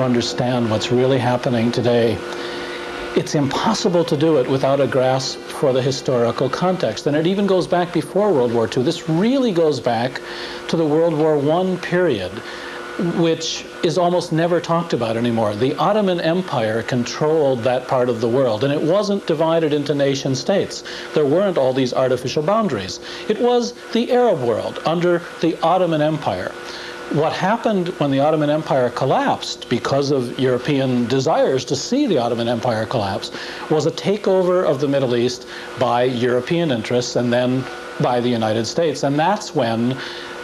understand what's really happening today, it's impossible to do it without a grasp for the historical context. And it even goes back before World War II. This really goes back to the World War I period, which is almost never talked about anymore. The Ottoman Empire controlled that part of the world, and it wasn't divided into nation states. There weren't all these artificial boundaries. It was the Arab world under the Ottoman Empire. What happened when the Ottoman Empire collapsed, because of European desires to see the Ottoman Empire collapse, was a takeover of the Middle East by European interests and then by the United States. And that's when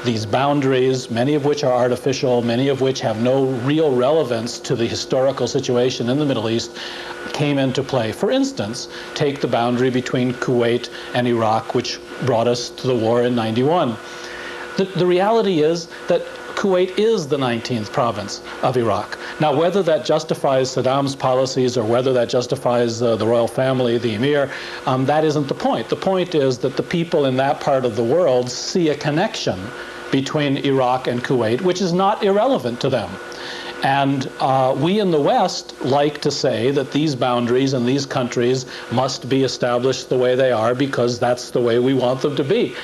these boundaries, many of which are artificial, many of which have no real relevance to the historical situation in the Middle East, came into play. For instance, take the boundary between Kuwait and Iraq, which brought us to the war in '91. The reality is that Kuwait is the 19th province of Iraq. Now, whether that justifies Saddam's policies or whether that justifies the royal family, the emir, that isn't the point. The point is that the people in that part of the world see a connection between Iraq and Kuwait, which is not irrelevant to them. And we in the West like to say that these boundaries and these countries must be established the way they are because that's the way we want them to be.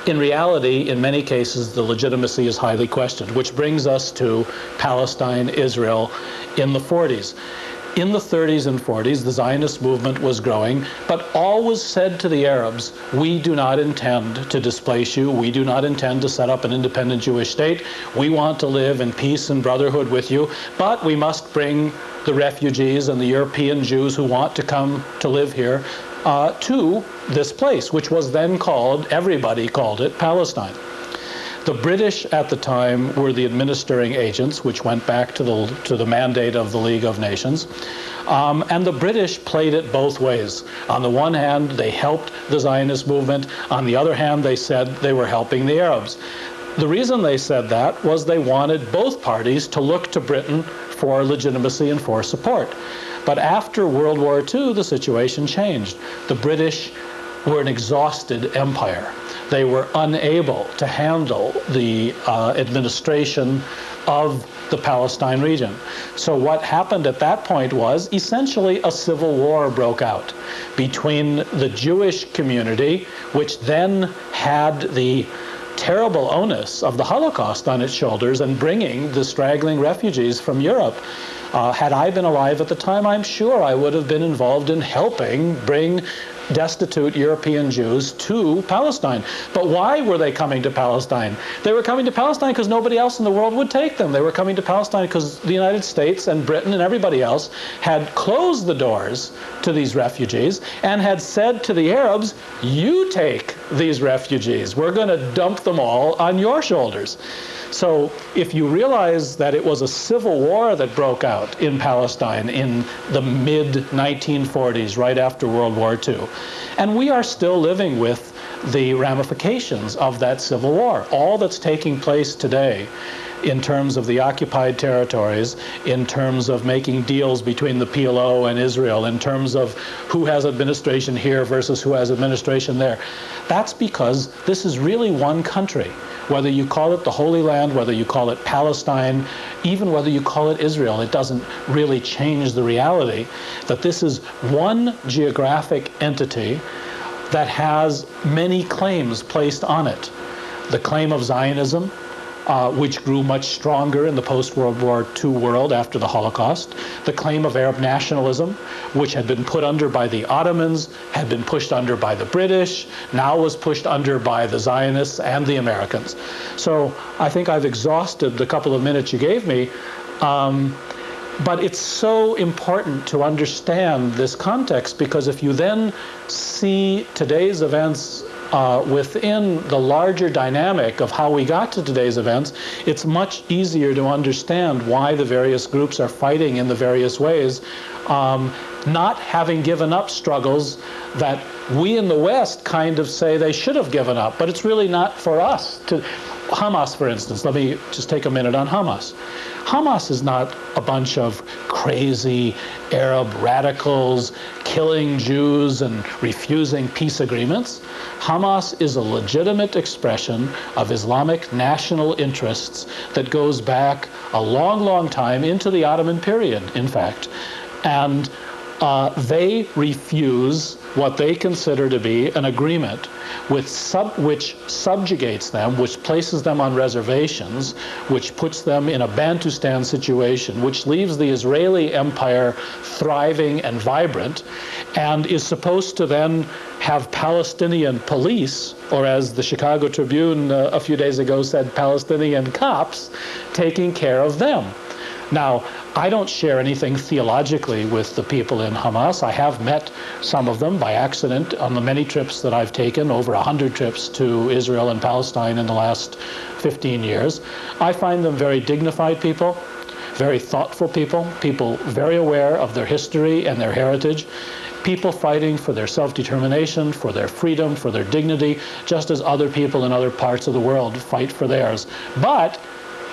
In reality, in many cases, the legitimacy is highly questioned, which brings us to Palestine, Israel in the 40s. In the 30s and 40s, the Zionist movement was growing, but always said to the Arabs, we do not intend to displace you. We do not intend to set up an independent Jewish state. We want to live in peace and brotherhood with you, but we must bring the refugees and the European Jews who want to come to live here to this place, which was then called, everybody called it, Palestine. The British at the time were the administering agents, which went back to the mandate of the League of Nations. And the British played it both ways. On the one hand, they helped the Zionist movement. On the other hand, they said they were helping the Arabs. The reason they said that was they wanted both parties to look to Britain for legitimacy and for support. But after World War II, the situation changed. The British were an exhausted empire. They were unable to handle the administration of the Palestine region. So what happened at that point was essentially a civil war broke out between the Jewish community, which then had the terrible onus of the Holocaust on its shoulders and bringing the straggling refugees from Europe. Had I been alive at the time, I'm sure I would have been involved in helping bring destitute European Jews to Palestine. But why were they coming to Palestine? They were coming to Palestine because nobody else in the world would take them. They were coming to Palestine because the United States and Britain and everybody else had closed the doors to these refugees and had said to the Arabs, you take these refugees. We're going to dump them all on your shoulders. So if you realize that it was a civil war that broke out in Palestine in the mid-1940s, right after World War II, and we are still living with the ramifications of that civil war. All that's taking place today in terms of the occupied territories, in terms of making deals between the PLO and Israel, in terms of who has administration here versus who has administration there, that's because this is really one country. Whether you call it the Holy Land, whether you call it Palestine, even whether you call it Israel, it doesn't really change the reality that this is one geographic entity that has many claims placed on it. The claim of Zionism, which grew much stronger in the post-World War II world after the Holocaust. The claim of Arab nationalism, which had been put under by the Ottomans, had been pushed under by the British, now was pushed under by the Zionists and the Americans. So I think I've exhausted the couple of minutes you gave me. But it's so important to understand this context, because if you then see today's events within the larger dynamic of how we got to today's events, it's much easier to understand why the various groups are fighting in the various ways, not having given up struggles that we in the West kind of say they should have given up, but it's really not for us to. Hamas, for instance, let me just take a minute on Hamas. Hamas is not a bunch of crazy Arab radicals killing Jews and refusing peace agreements. Hamas is a legitimate expression of Islamic national interests that goes back a long, long time into the Ottoman period, in fact. And they refuse what they consider to be an agreement which subjugates them, which places them on reservations, which puts them in a Bantustan situation, which leaves the Israeli empire thriving and vibrant, and is supposed to then have Palestinian police, or as the Chicago Tribune a few days ago said, Palestinian cops, taking care of them. Now, I don't share anything theologically with the people in Hamas. I have met some of them by accident on the many trips that I've taken, over 100 trips to Israel and Palestine in the last 15 years. I find them very dignified people, very thoughtful people, people very aware of their history and their heritage, people fighting for their self-determination, for their freedom, for their dignity, just as other people in other parts of the world fight for theirs. But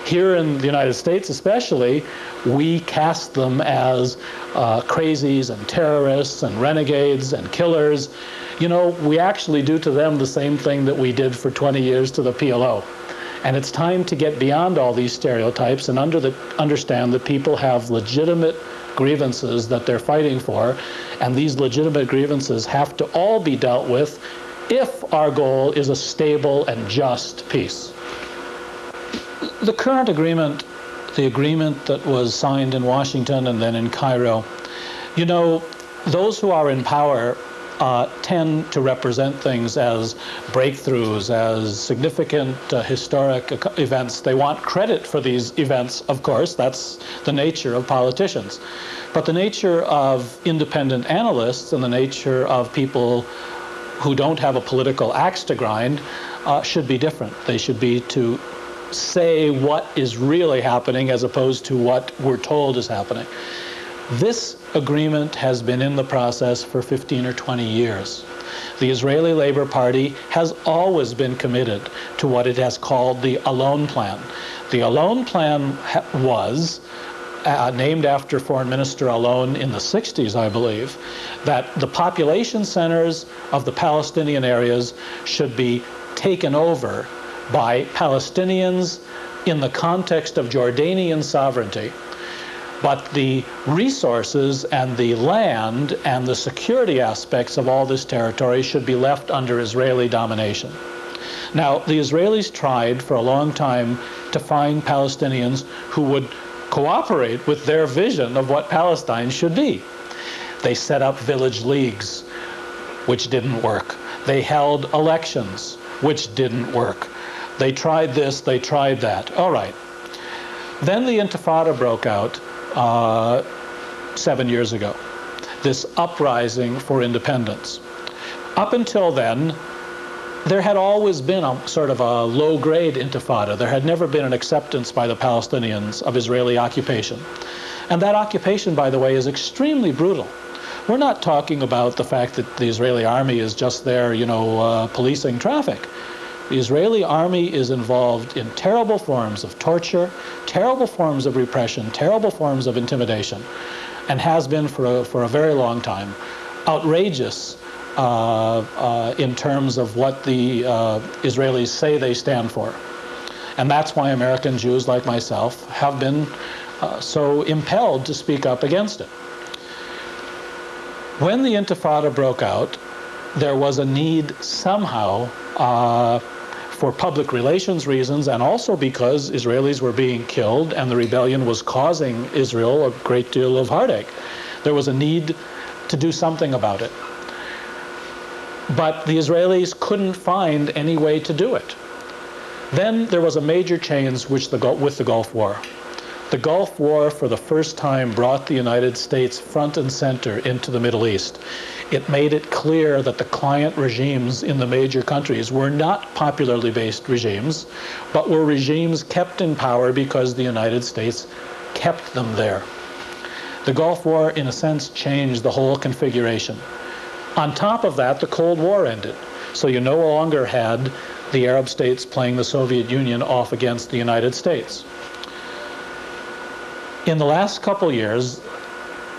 here in the United States especially, we cast them as crazies and terrorists and renegades and killers. You know, we actually do to them the same thing that we did for 20 years to the PLO. And it's time to get beyond all these stereotypes and understand that people have legitimate grievances that they're fighting for, and these legitimate grievances have to all be dealt with if our goal is a stable and just peace. The current agreement, the agreement that was signed in Washington and then in Cairo, you know, those who are in power tend to represent things as breakthroughs, as significant historic events. They want credit for these events, of course. That's the nature of politicians. But the nature of independent analysts and the nature of people who don't have a political axe to grind should be different. They should be to say what is really happening as opposed to what we're told is happening. This agreement has been in the process for 15 or 20 years. The Israeli Labor Party has always been committed to what it has called the Alon Plan. The Alon Plan was named after Foreign Minister Alon in the 60s, I believe, that the population centers of the Palestinian areas should be taken over by Palestinians in the context of Jordanian sovereignty. But the resources and the land and the security aspects of all this territory should be left under Israeli domination. Now, the Israelis tried for a long time to find Palestinians who would cooperate with their vision of what Palestine should be. They set up village leagues, which didn't work. They held elections, which didn't work. They tried this, they tried that. All right. Then the Intifada broke out 7 years ago, this uprising for independence. Up until then, there had always been a sort of a low-grade Intifada. There had never been an acceptance by the Palestinians of Israeli occupation. And that occupation, by the way, is extremely brutal. We're not talking about the fact that the Israeli army is just there, you know, policing traffic. The Israeli army is involved in terrible forms of torture, terrible forms of repression, terrible forms of intimidation, and has been for a very long time. Outrageous in terms of what the Israelis say they stand for. And that's why American Jews like myself have been so impelled to speak up against it. When the Intifada broke out, there was a need somehow for public relations reasons, and also because Israelis were being killed and the rebellion was causing Israel a great deal of heartache. There was a need to do something about it. But the Israelis couldn't find any way to do it. Then there was a major change with the Gulf War. The Gulf War, for the first time, brought the United States front and center into the Middle East. It made it clear that the client regimes in the major countries were not popularly based regimes, but were regimes kept in power because the United States kept them there. The Gulf War, in a sense, changed the whole configuration. On top of that, the Cold War ended. So you no longer had the Arab states playing the Soviet Union off against the United States. In the last couple years,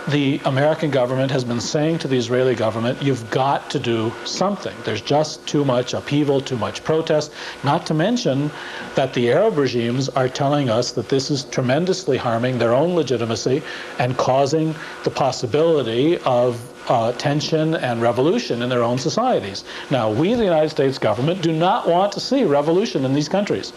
the American government has been saying to the Israeli government, you've got to do something. There's just too much upheaval, too much protest, not to mention that the Arab regimes are telling us that this is tremendously harming their own legitimacy and causing the possibility of tension and revolution in their own societies. Now, we, the United States government, do not want to see revolution in these countries,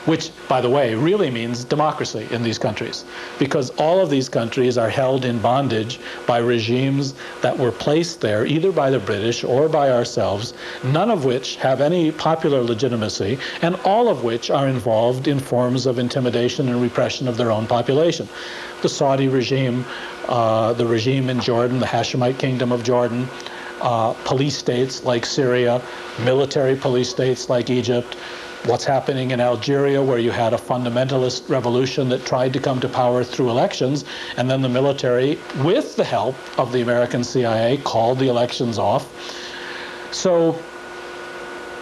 which, by the way, really means democracy in these countries, because all of these countries are held in bondage by regimes that were placed there either by the British or by ourselves, none of which have any popular legitimacy, and all of which are involved in forms of intimidation and repression of their own population. The Saudi regime, the regime in Jordan, the Hashemite kingdom of Jordan, police states like Syria, military police states like Egypt, what's happening in Algeria, where you had a fundamentalist revolution that tried to come to power through elections, and then the military, with the help of the American CIA, called the elections off. So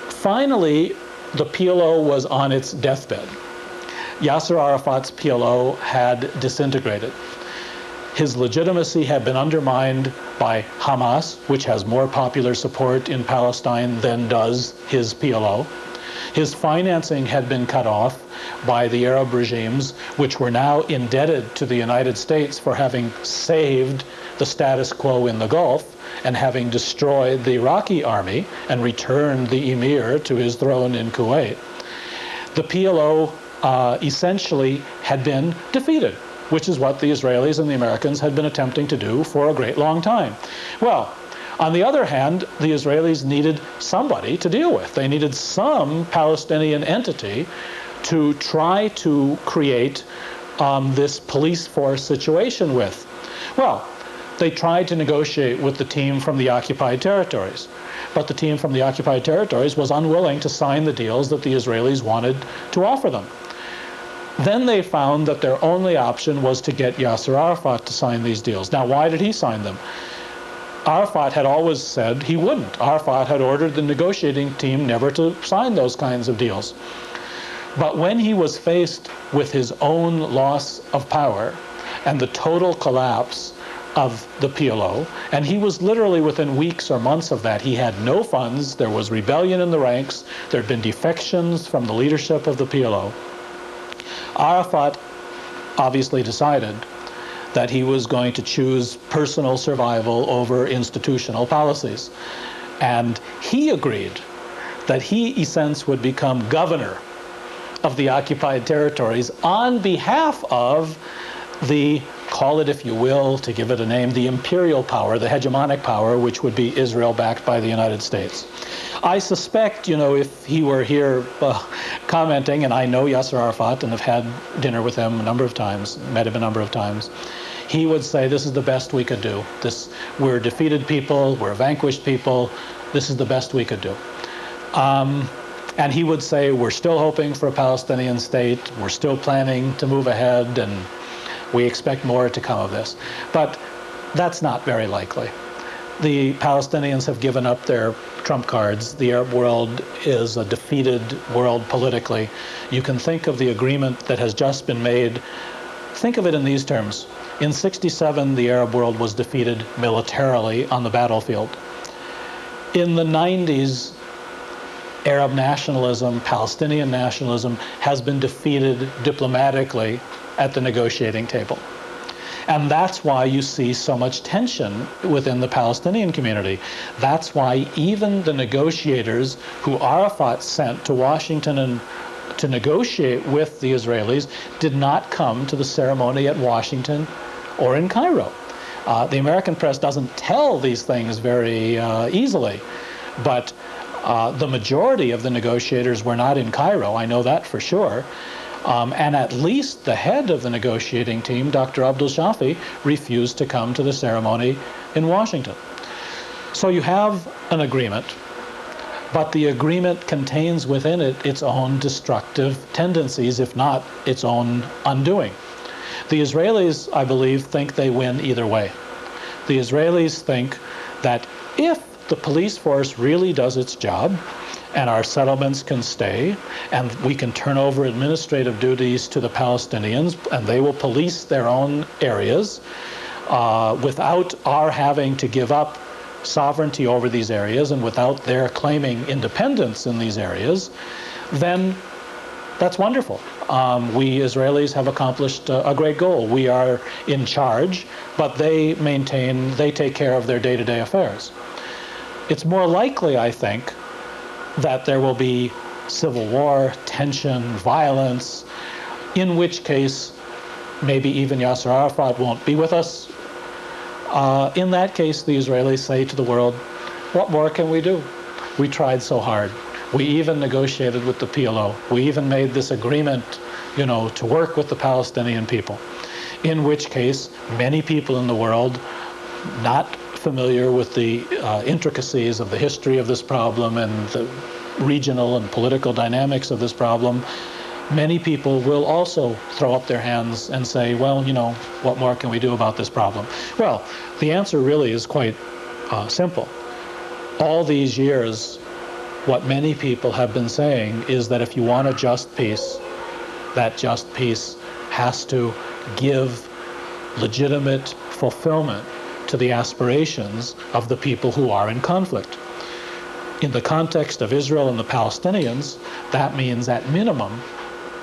finally, the PLO was on its deathbed. Yasser Arafat's PLO had disintegrated. His legitimacy had been undermined by Hamas, which has more popular support in Palestine than does his PLO. His financing had been cut off by the Arab regimes, which were now indebted to the United States for having saved the status quo in the Gulf and having destroyed the Iraqi army and returned the emir to his throne in Kuwait. The PLO essentially had been defeated, which is what the Israelis and the Americans had been attempting to do for a great long time. Well, on the other hand, the Israelis needed somebody to deal with. They needed some Palestinian entity to try to create this police force situation with. Well, they tried to negotiate with the team from the occupied territories, but the team from the occupied territories was unwilling to sign the deals that the Israelis wanted to offer them. Then they found that their only option was to get Yasser Arafat to sign these deals. Now, why did he sign them? Arafat had always said he wouldn't. Arafat had ordered the negotiating team never to sign those kinds of deals. But when he was faced with his own loss of power and the total collapse of the PLO, and he was literally within weeks or months of that, he had no funds, there was rebellion in the ranks, there had been defections from the leadership of the PLO. Arafat obviously decided that he was going to choose personal survival over institutional policies. And he agreed that he, in a sense, would become governor of the occupied territories on behalf of the, call it if you will, to give it a name, the imperial power, the hegemonic power, which would be Israel backed by the United States. I suspect, you know, if he were here commenting, and I know Yasser Arafat and have had dinner with him a number of times, met him a number of times, he would say, this is the best we could do. We're defeated people, we're vanquished people, this is the best we could do. And he would say, we're still hoping for a Palestinian state, we're still planning to move ahead, and we expect more to come of this. But that's not very likely. The Palestinians have given up their trump cards. The Arab world is a defeated world politically. You can think of the agreement that has just been made. Think of it in these terms. In '67, the Arab world was defeated militarily on the battlefield. In the '90s, Arab nationalism, Palestinian nationalism, has been defeated diplomatically at the negotiating table. And that's why you see so much tension within the Palestinian community. That's why even the negotiators who Arafat sent to Washington and to negotiate with the Israelis did not come to the ceremony at Washington or in Cairo. The American press doesn't tell these things very easily, but the majority of the negotiators were not in Cairo, I know that for sure. And at least the head of the negotiating team, Dr. Abdul Shafi, refused to come to the ceremony in Washington. So you have an agreement, but the agreement contains within it its own destructive tendencies, if not its own undoing. The Israelis, I believe, think they win either way. The Israelis think that if the police force really does its job, and our settlements can stay, and we can turn over administrative duties to the Palestinians, and they will police their own areas without our having to give up sovereignty over these areas and without their claiming independence in these areas, then that's wonderful. We Israelis have accomplished a great goal. We are in charge, but they take care of their day-to-day affairs. It's more likely, I think, that there will be civil war, tension, violence, in which case maybe even Yasser Arafat won't be with us. In that case, the Israelis say to the world, what more can we do? We tried so hard. We even negotiated with the PLO. We even made this agreement, to work with the Palestinian people. In which case, many people in the world, not familiar with the intricacies of the history of this problem and the regional and political dynamics of this problem, many people will also throw up their hands and say, well, what more can we do about this problem? Well, the answer really is quite simple. All these years, what many people have been saying is that if you want a just peace, that just peace has to give legitimate fulfillment to the aspirations of the people who are in conflict. In the context of Israel and the Palestinians, that means at minimum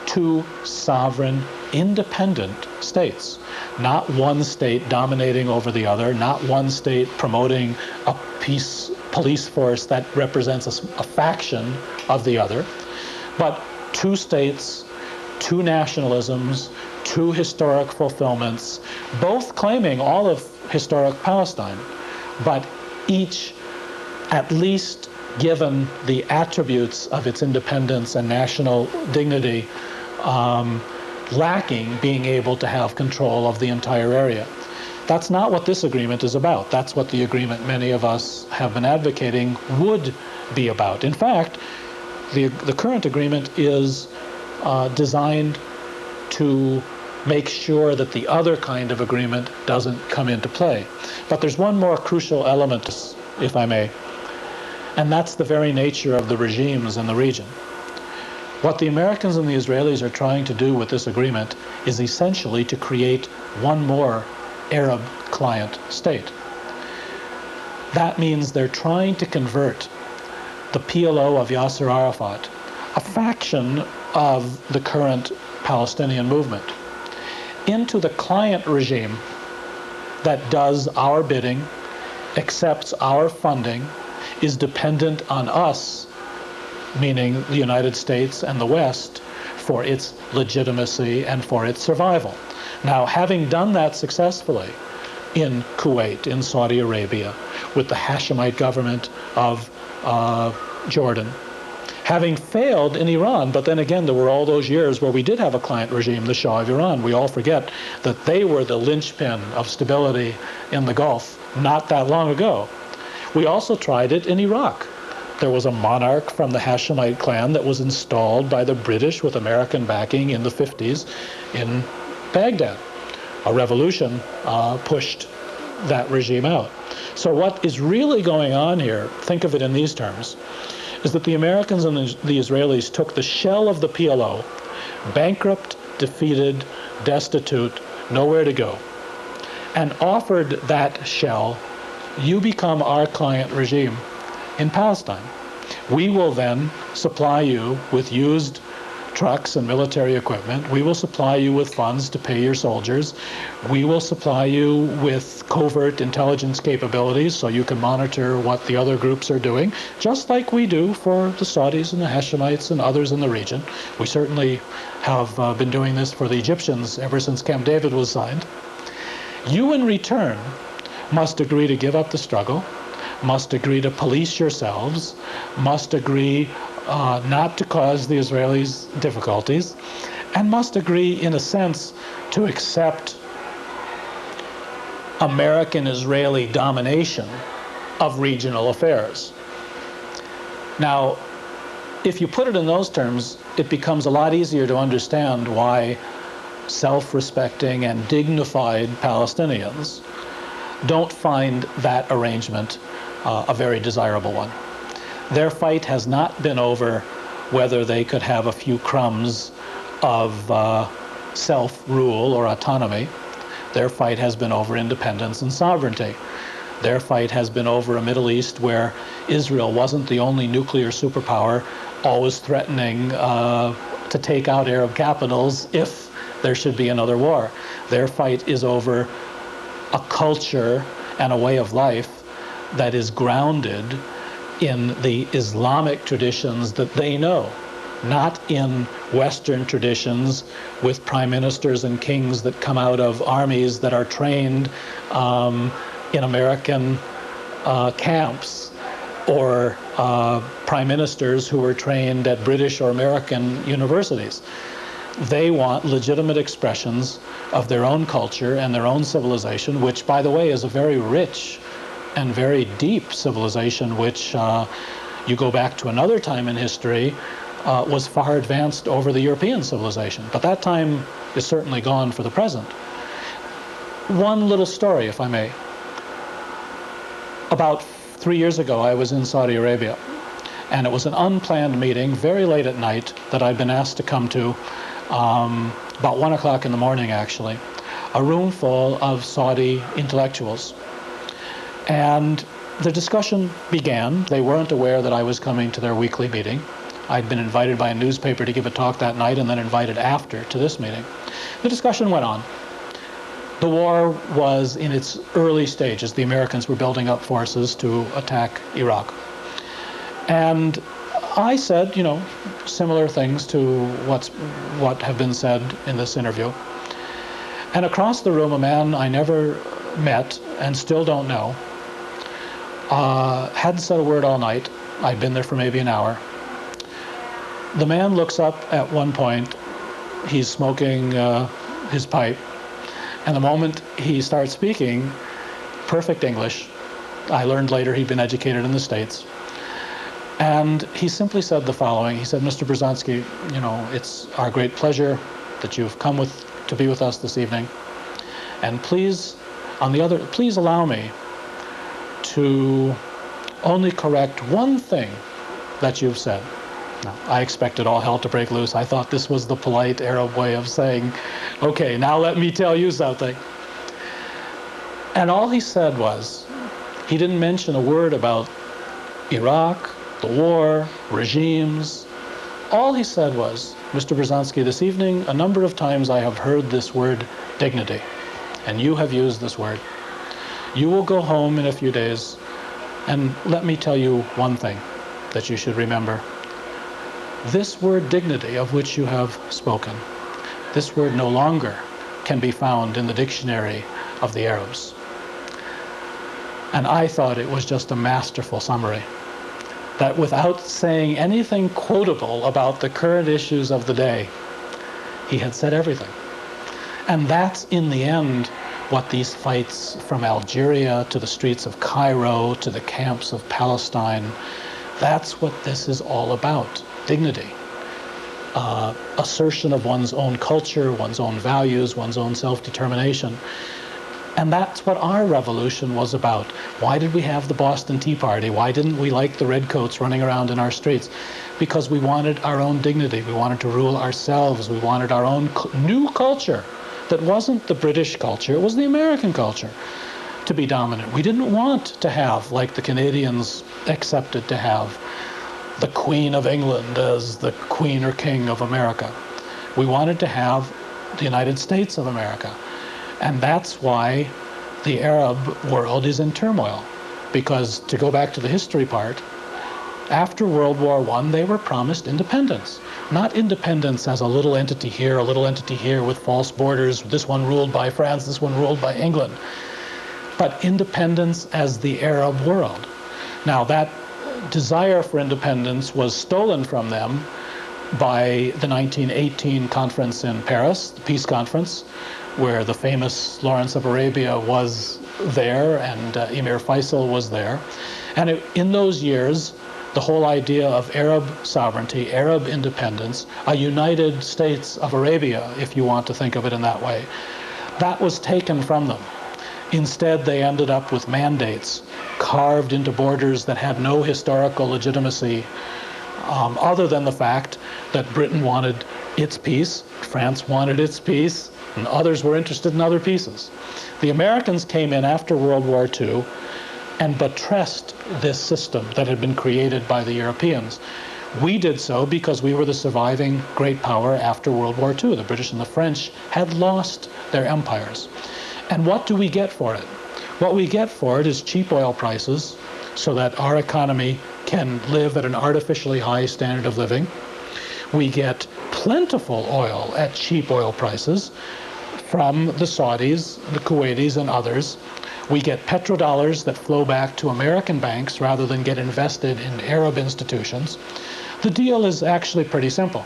2 sovereign, independent states. Not one state dominating over the other, not one state promoting a police force that represents a faction of the other, but 2 states, 2 nationalisms, 2 historic fulfillments, both claiming all of historic Palestine, but each at least given the attributes of its independence and national dignity, lacking being able to have control of the entire area. That's not what this agreement is about. That's what the agreement many of us have been advocating would be about. In fact, the current agreement is designed to make sure that the other kind of agreement doesn't come into play. But there's one more crucial element, if I may, and that's the very nature of the regimes in the region. What the Americans and the Israelis are trying to do with this agreement is essentially to create one more Arab client state. That means they're trying to convert the PLO of Yasser Arafat, a faction of the current Palestinian movement, into the client regime that does our bidding, accepts our funding, is dependent on us, meaning the United States and the West, for its legitimacy and for its survival. Now, having done that successfully in Kuwait, in Saudi Arabia, with the Hashemite government of Jordan, having failed in Iran, but then again there were all those years where we did have a client regime, the Shah of Iran. We all forget that they were the linchpin of stability in the Gulf not that long ago. We also tried it in Iraq. There was a monarch from the Hashemite clan that was installed by the British with American backing in the 50s in Baghdad. A revolution pushed that regime out. So what is really going on here, think of it in these terms, is that the Americans and the Israelis took the shell of the PLO, bankrupt, defeated, destitute, nowhere to go, and offered that shell, you become our client regime in Palestine. We will then supply you with used trucks and military equipment. We will supply you with funds to pay your soldiers. We will supply you with covert intelligence capabilities so you can monitor what the other groups are doing, just like we do for the Saudis and the Hashemites and others in the region. We certainly have been doing this for the Egyptians ever since Camp David was signed. You, in return, must agree to give up the struggle, must agree to police yourselves, must agree not to cause the Israelis difficulties, and must agree, in a sense, to accept American-Israeli domination of regional affairs. Now, if you put it in those terms, it becomes a lot easier to understand why self-respecting and dignified Palestinians don't find that arrangement a very desirable one. Their fight has not been over whether they could have a few crumbs of self-rule or autonomy. Their fight has been over independence and sovereignty. Their fight has been over a Middle East where Israel wasn't the only nuclear superpower always threatening to take out Arab capitals if there should be another war. Their fight is over a culture and a way of life that is grounded in the Islamic traditions that they know, not in Western traditions with prime ministers and kings that come out of armies that are trained in American camps, or prime ministers who were trained at British or American universities. They want legitimate expressions of their own culture and their own civilization, which, by the way, is a very rich and very deep civilization, which you go back to another time in history, was far advanced over the European civilization. But that time is certainly gone for the present. One little story, if I may. About 3 years ago, I was in Saudi Arabia, and it was an unplanned meeting, very late at night, that I'd been asked to come to, about 1 o'clock in the morning, actually. A room full of Saudi intellectuals. And the discussion began. They weren't aware that I was coming to their weekly meeting. I'd been invited by a newspaper to give a talk that night and then invited after to this meeting. The discussion went on. The war was in its early stages. The Americans were building up forces to attack Iraq. And I said, you know, similar things to what have been said in this interview. And across the room, a man I never met and still don't know, hadn't said a word all night. I'd been there for maybe an hour. The man looks up at one point. He's smoking his pipe. And the moment he starts speaking, perfect English. I learned later he'd been educated in the States. And he simply said the following. He said, Mr. Bruzonsky, you know, it's our great pleasure that you've come to be with us this evening. And please allow me to only correct one thing that you've said. Now, I expected all hell to break loose. I thought this was the polite Arab way of saying, okay, now let me tell you something. And all he said was, he didn't mention a word about Iraq, the war, regimes. All he said was, Mr. Bruzonsky, this evening, a number of times I have heard this word dignity, and you have used this word. You will go home in a few days, and let me tell you one thing that you should remember. This word dignity of which you have spoken, this word no longer can be found in the dictionary of the Arabs. And I thought it was just a masterful summary, that without saying anything quotable about the current issues of the day, he had said everything. And that's, in the end, what these fights from Algeria to the streets of Cairo to the camps of Palestine, that's what this is all about. Dignity, assertion of one's own culture, one's own values, one's own self-determination. And that's what our revolution was about. Why did we have the Boston Tea Party? Why didn't we like the redcoats running around in our streets? Because we wanted our own dignity. We wanted to rule ourselves. We wanted our own new culture that wasn't the British culture, it was the American culture, to be dominant. We didn't want to have, like the Canadians accepted to have, the Queen of England as the Queen or King of America. We wanted to have the United States of America. And that's why the Arab world is in turmoil. Because, to go back to the history part, after World War I, they were promised independence. Not independence as a little entity here with false borders, this one ruled by France, this one ruled by England. But independence as the Arab world. Now, that desire for independence was stolen from them by the 1918 conference in Paris, the peace conference, where the famous Lawrence of Arabia was there and Emir Faisal was there. And in those years, the whole idea of Arab sovereignty, Arab independence, a United States of Arabia, if you want to think of it in that way, that was taken from them. Instead, they ended up with mandates carved into borders that had no historical legitimacy other than the fact that Britain wanted its piece, France wanted its piece, and others were interested in other pieces. The Americans came in after World War II and buttressed this system that had been created by the Europeans. We did so because we were the surviving great power after World War II. The British and the French had lost their empires. And what do we get for it? What we get for it is cheap oil prices so that our economy can live at an artificially high standard of living. We get plentiful oil at cheap oil prices from the Saudis, the Kuwaitis, and others. We get petrodollars that flow back to American banks rather than get invested in Arab institutions. The deal is actually pretty simple.